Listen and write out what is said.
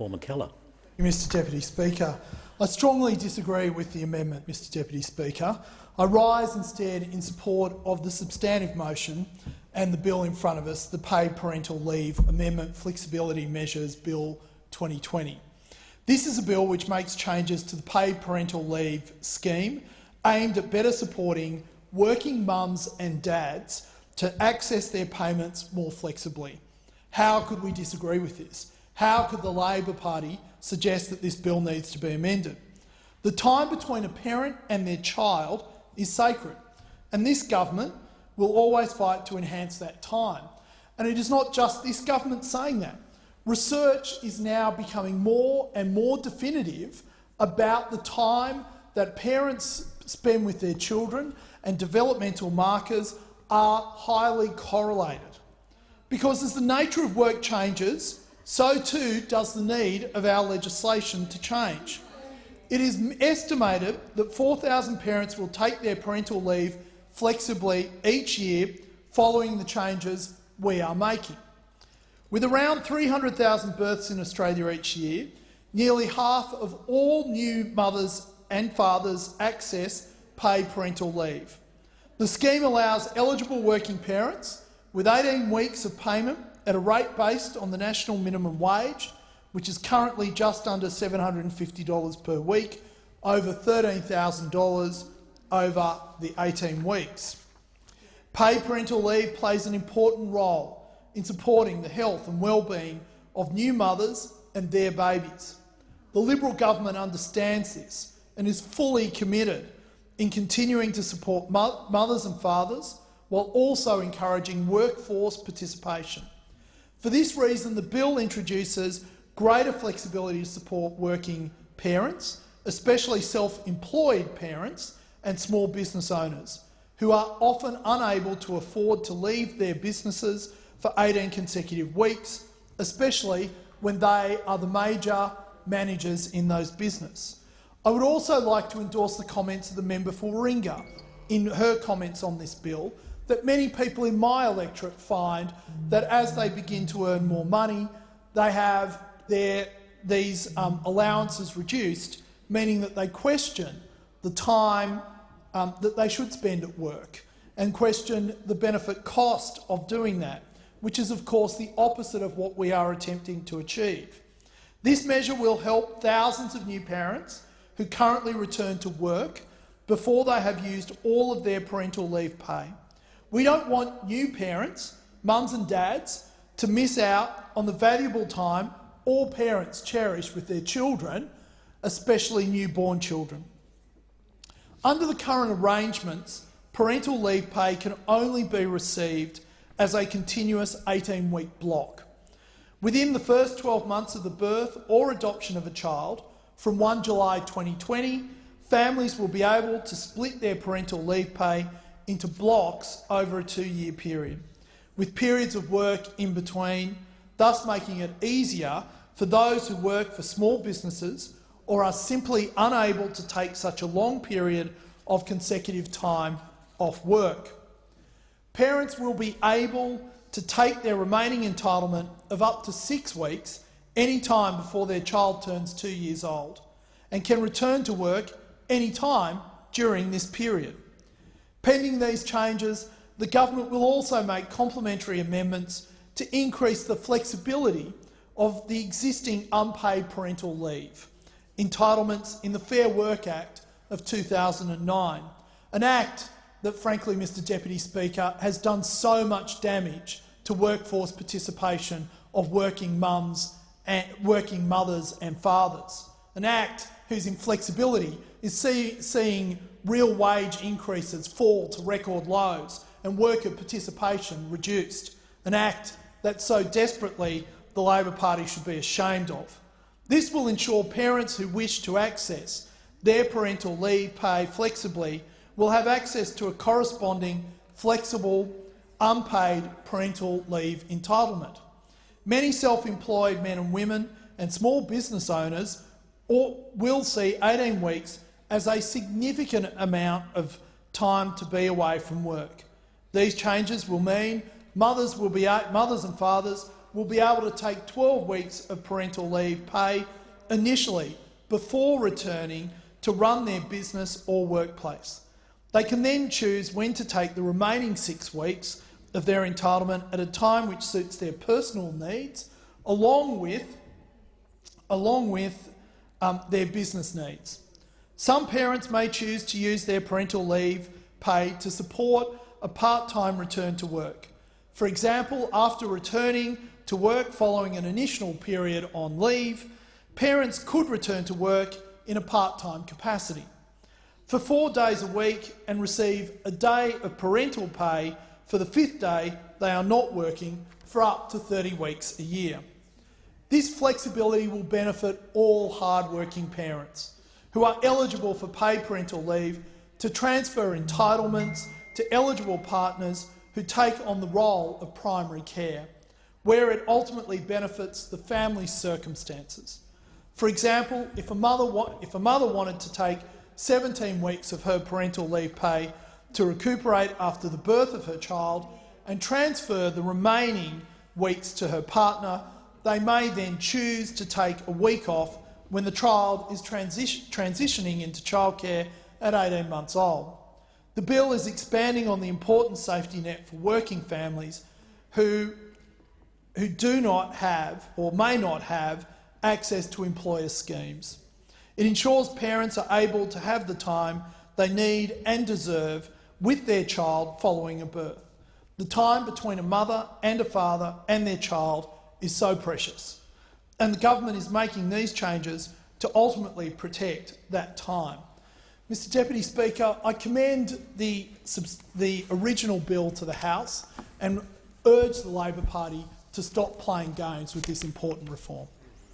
Paul McKellar. Mr Deputy Speaker, I strongly disagree with the amendment, Mr Deputy Speaker. I rise instead in support of the substantive motion and the bill in front of us, the Paid Parental Leave Amendment Flexibility Measures Bill 2020. This is a bill which makes changes to the paid parental leave scheme aimed at better supporting working mums and dads to access their payments more flexibly. How could we disagree with this? How could the Labor Party suggest that this bill needs to be amended? The time between a parent and their child is sacred, and this government will always fight to enhance that time. And it is not just this government saying that. Research is now becoming more and more definitive about the time that parents spend with their children, and developmental markers are highly correlated. Because as the nature of work changes, so too does the need of our legislation to change. It is estimated that 4,000 parents will take their parental leave flexibly each year following the changes we are making. With around 300,000 births in Australia each year, nearly half of all new mothers and fathers access paid parental leave. The scheme allows eligible working parents with 18 weeks of payment at a rate based on the national minimum wage, which is currently just under $750 per week, over $13,000 over the 18 weeks. Paid parental leave plays an important role in supporting the health and well-being of new mothers and their babies. The Liberal government understands this and is fully committed in continuing to support mothers and fathers while also encouraging workforce participation. For this reason, the bill introduces greater flexibility to support working parents, especially self-employed parents and small business owners, who are often unable to afford to leave their businesses for 18 consecutive weeks, especially when they are the major managers in those businesses. I would also like to endorse the comments of the member for Warringah in her comments on this bill, that many people in my electorate find that as they begin to earn more money, they have these allowances reduced, meaning that they question the time that they should spend at work and question the benefit cost of doing that, which is of course the opposite of what we are attempting to achieve. This measure will help thousands of new parents who currently return to work before they have used all of their parental leave pay. We don't want new parents, mums and dads, to miss out on the valuable time all parents cherish with their children, especially newborn children. Under the current arrangements, parental leave pay can only be received as a continuous 18-week block. Within the first 12 months of the birth or adoption of a child, from 1 July 2020, families will be able to split their parental leave pay into blocks over a 2-year period, with periods of work in between, thus making it easier for those who work for small businesses or are simply unable to take such a long period of consecutive time off work. Parents will be able to take their remaining entitlement of up to 6 weeks any time before their child turns 2 years old, and can return to work any time during this period. Pending these changes, the government will also make complementary amendments to increase the flexibility of the existing unpaid parental leave entitlements in the Fair Work Act of 2009, an act that, frankly, Mr Deputy Speaker, has done so much damage to workforce participation of working mothers and fathers, an act whose inflexibility is seeing real wage increases fall to record lows and worker participation reduced, an act that so desperately the Labor Party should be ashamed of. This will ensure parents who wish to access their parental leave pay flexibly will have access to a corresponding flexible unpaid parental leave entitlement. Many self-employed men and women and small business owners will see 18 weeks as a significant amount of time to be away from work. These changes will mean mothers and fathers will be able to take 12 weeks of parental leave pay initially before returning to run their business or workplace. They can then choose when to take the remaining 6 weeks of their entitlement at a time which suits their personal needs, along with their business needs. Some parents may choose to use their parental leave pay to support a part-time return to work. For example, after returning to work following an initial period on leave, parents could return to work in a part-time capacity for 4 days a week and receive a day of parental pay for the 5th day they are not working for up to 30 weeks a year. This flexibility will benefit all hard-working parents who are eligible for paid parental leave to transfer entitlements to eligible partners who take on the role of primary care, where it ultimately benefits the family's circumstances. For example, if a mother wanted to take 17 weeks of her parental leave pay to recuperate after the birth of her child and transfer the remaining weeks to her partner, they may then choose to take a week off when the child is transitioning into childcare at 18 months old. The bill is expanding on the important safety net for working families who do not have or may not have access to employer schemes. It ensures parents are able to have the time they need and deserve with their child following a birth. The time between a mother and a father and their child is so precious, and the government is making these changes to ultimately protect that time. Mr Deputy Speaker, I commend the original bill to the House and urge the Labor Party to stop playing games with this important reform.